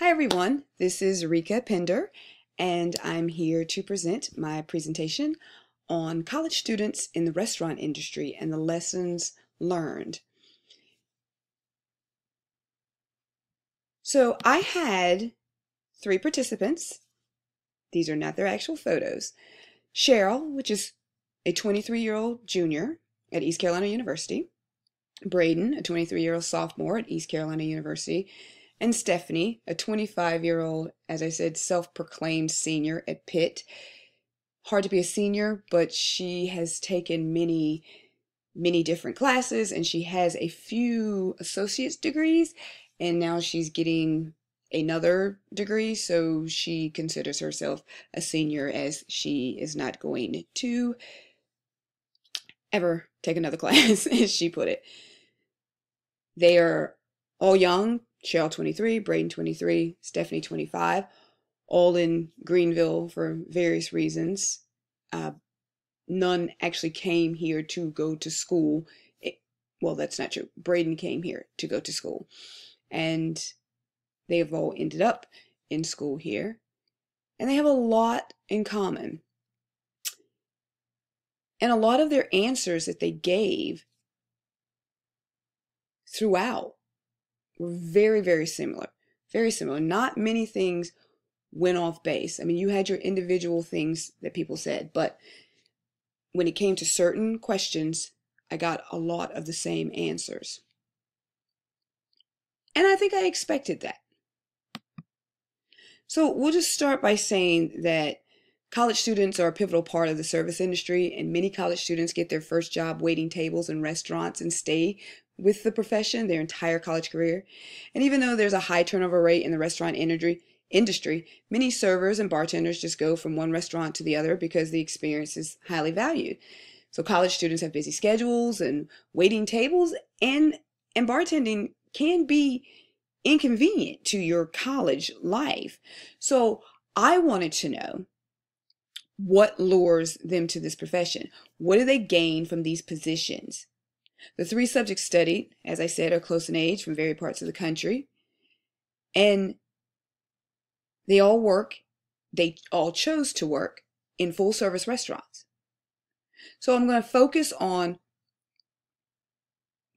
Hi everyone, this is Rika Pender, and I'm here to present my presentation on college students in the restaurant industry and the lessons learned. So I had 3 participants. These are not their actual photos. Cheryl, which is a 23-year-old junior at East Carolina University. Braden, a 23-year-old sophomore at East Carolina University. And Stephanie, a 25-year-old, as I said, self-proclaimed senior at Pitt. Hard to be a senior, but she has taken many different classes, and she has a few associate's degrees, and now she's getting another degree, so she considers herself a senior, as she is not going to ever take another class, as she put it. They are all young. Cheryl 23, Braden 23, Stephanie 25, all in Greenville for various reasons. None actually came here to go to school. Well, that's not true. Braden came here to go to school, and they have all ended up in school here, and they have a lot in common. And a lot of their answers that they gave throughout were very similar. Very similar. Not many things went off base. I mean, you had your individual things that people said, but when it came to certain questions, I got a lot of the same answers. And I think I expected that. So we'll just start by saying that college students are a pivotal part of the service industry, and many college students get their first job waiting tables in restaurants and stay with the profession their entire college career. And even though there's a high turnover rate in the restaurant industry, many servers and bartenders just go from one restaurant to the other because the experience is highly valued. So college students have busy schedules, and waiting tables and bartending can be inconvenient to your college life. So I wanted to know, what lures them to this profession? What do they gain from these positions? The 3 subjects studied, as I said, are close in age from various parts of the country. And they all chose to work in full service restaurants. So I'm going to focus on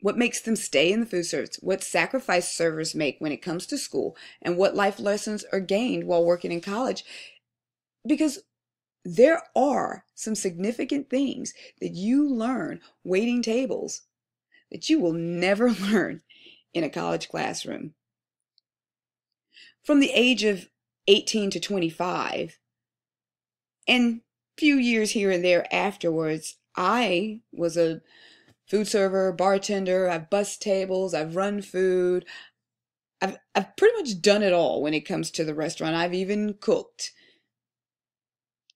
what makes them stay in the food service, what sacrifice servers make when it comes to school, and what life lessons are gained while working in college. Because there are some significant things that you learn waiting tables that you will never learn in a college classroom. From the age of 18 to 25, and few years here and there afterwards, I was a food server, bartender, I've bussed tables, I've run food. I've pretty much done it all when it comes to the restaurant. I've even cooked.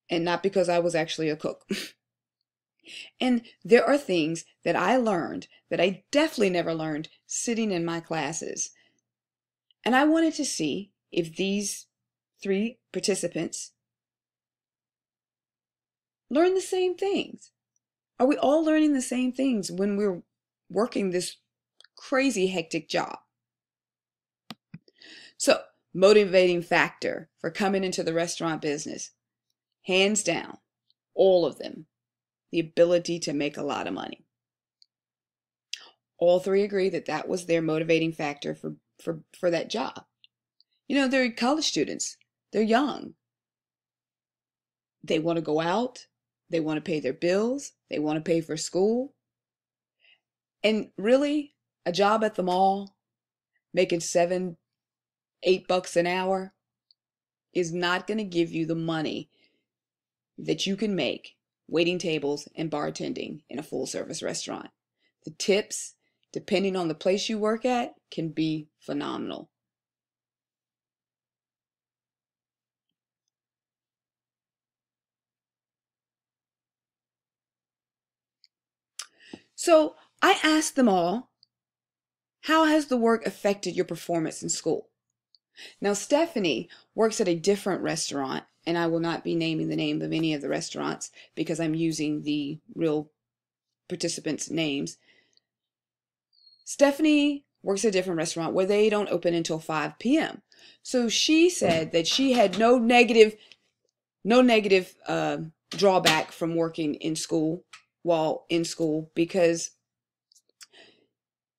And not because I was actually a cook. And there are things that I learned that I definitely never learned sitting in my classes. And I wanted to see if these 3 participants learn the same things. Are we all learning the same things when we're working this crazy hectic job? So, motivating factor for coming into the restaurant business. Hands down, all of them, the ability to make a lot of money. All 3 agree that that was their motivating factor for that job. You know, they're college students. They're young. They want to go out. They want to pay their bills. They want to pay for school. And really, a job at the mall, making $7, $8 an hour, is not going to give you the money that you can make waiting tables and bartending in a full service restaurant. The tips, depending on the place you work at, can be phenomenal. So I asked them all, how has the work affected your performance in school? Now, Stephanie works at a different restaurant, and I will not be naming the name of any of the restaurants because I'm using the real participants' names. Stephanie works at a different restaurant where they don't open until 5 p.m. So she said that she had no negative drawback from working in school while in school, because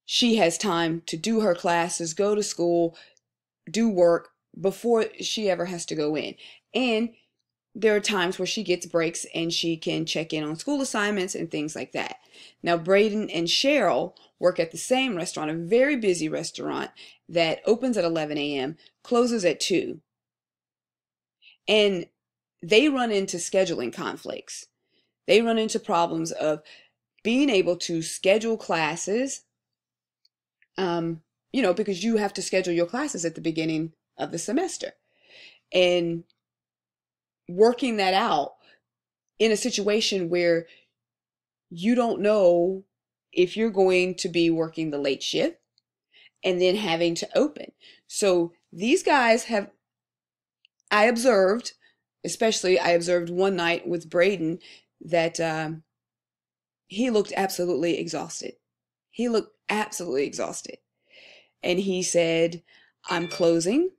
she has time to do her classes, go to school, do work before she ever has to go in. And there are times where she gets breaks and she can check in on school assignments and things like that. Now, Braden and Cheryl work at the same restaurant, a very busy restaurant that opens at 11 a.m., closes at 2. And they run into scheduling conflicts. They run into problems of being able to schedule classes, because you have to schedule your classes at the beginning of the semester. And working that out in a situation where you don't know if you're going to be working the late shift and then having to open. So these guys I observed one night with Braden that he looked absolutely exhausted. And he said, I'm closing.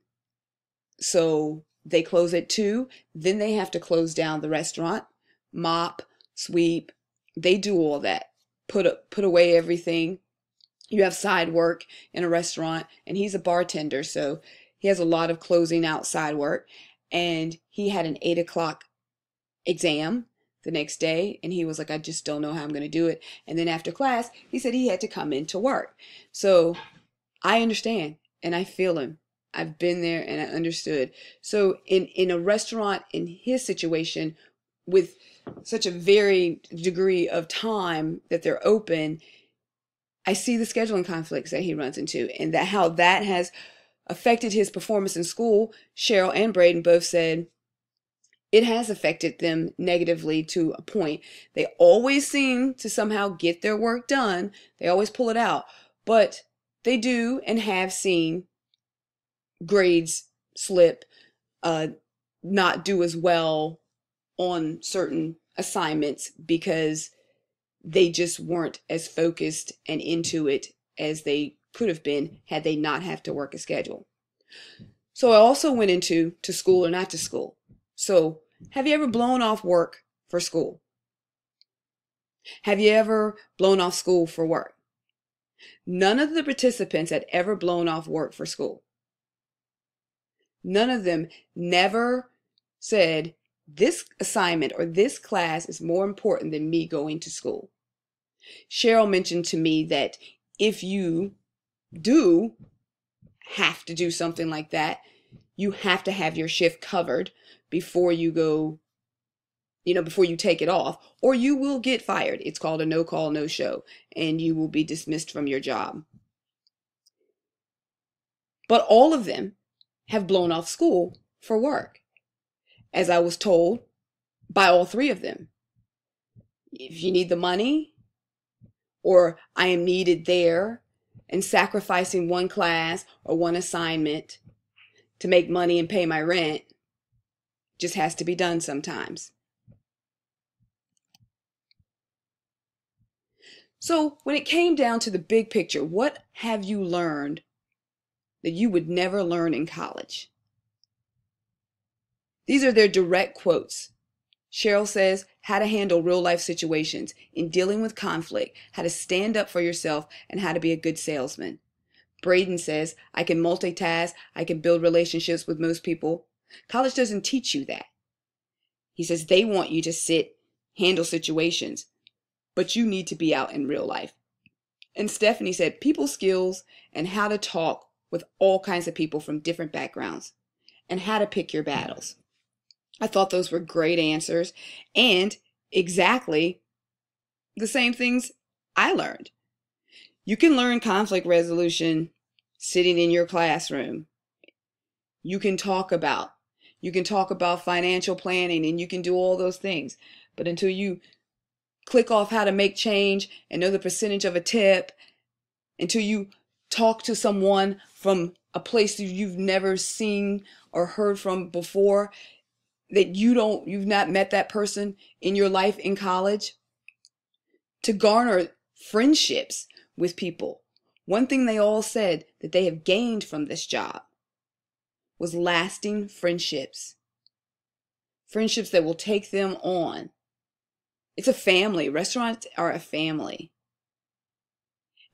So they close at 2. Then they have to close down the restaurant, mop, sweep. They do all that. Put away everything. You have side work in a restaurant, and he's a bartender, so he has a lot of closing out side work. And he had an 8 o'clock exam the next day, and he was like, I just don't know how I'm going to do it. And then after class, he said he had to come into work. So I understand, and I feel him. I've been there and I understood. So in a restaurant, in his situation, with such a varied degree of time that they're open, I see the scheduling conflicts that he runs into, and that how that has affected his performance in school. Cheryl and Braden both said it has affected them negatively to a point. They always seem to somehow get their work done. They always pull it out, but they do and have seen grades slip, not do as well on certain assignments because they just weren't as focused and into it as they could have been had they not have to work a schedule. So I also went into to school or not to school. So have you ever blown off work for school? Have you ever blown off school for work? None of the participants had ever blown off work for school. None of them never said, this assignment or this class is more important than me going to school. Cheryl mentioned to me that if you do have to do something like that, you have to have your shift covered before you go, before you take it off, or you will get fired. It's called a no call, no show, and you will be dismissed from your job. But all of them have blown off school for work, as I was told by all 3 of them. If you need the money, or I am needed there, and sacrificing one class or one assignment to make money and pay my rent just has to be done sometimes. So when it came down to the big picture, what have you learned that you would never learn in college? These are their direct quotes. Cheryl says, how to handle real life situations in dealing with conflict, how to stand up for yourself, and how to be a good salesman. Braden says, I can multitask, I can build relationships with most people. College doesn't teach you that. He says they want you to sit, handle situations, but you need to be out in real life. And Stephanie said, people skills and how to talk with all kinds of people from different backgrounds, and how to pick your battles. I thought those were great answers and exactly the same things I learned. You can learn conflict resolution sitting in your classroom. You can talk about financial planning, and you can do all those things. But until you click off how to make change and know the percentage of a tip, until you talk to someone from a place that you've never seen or heard from before, that you've not met that person in your life in college, to garner friendships with people, One thing they all said that they have gained from this job was lasting friendships. Friendships that will take them on. It's a family. Restaurants are a family.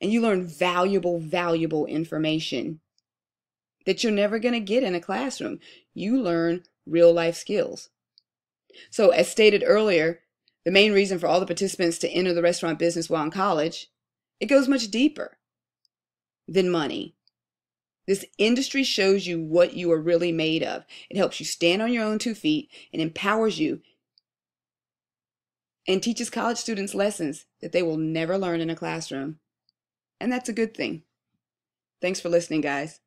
And you learn valuable information that you're never going to get in a classroom. You learn real life skills. So as stated earlier, the main reason for all the participants to enter the restaurant business while in college, it goes much deeper than money. This industry shows you what you are really made of. It helps you stand on your own 2 feet and empowers you and teaches college students lessons that they will never learn in a classroom. And that's a good thing. Thanks for listening, guys.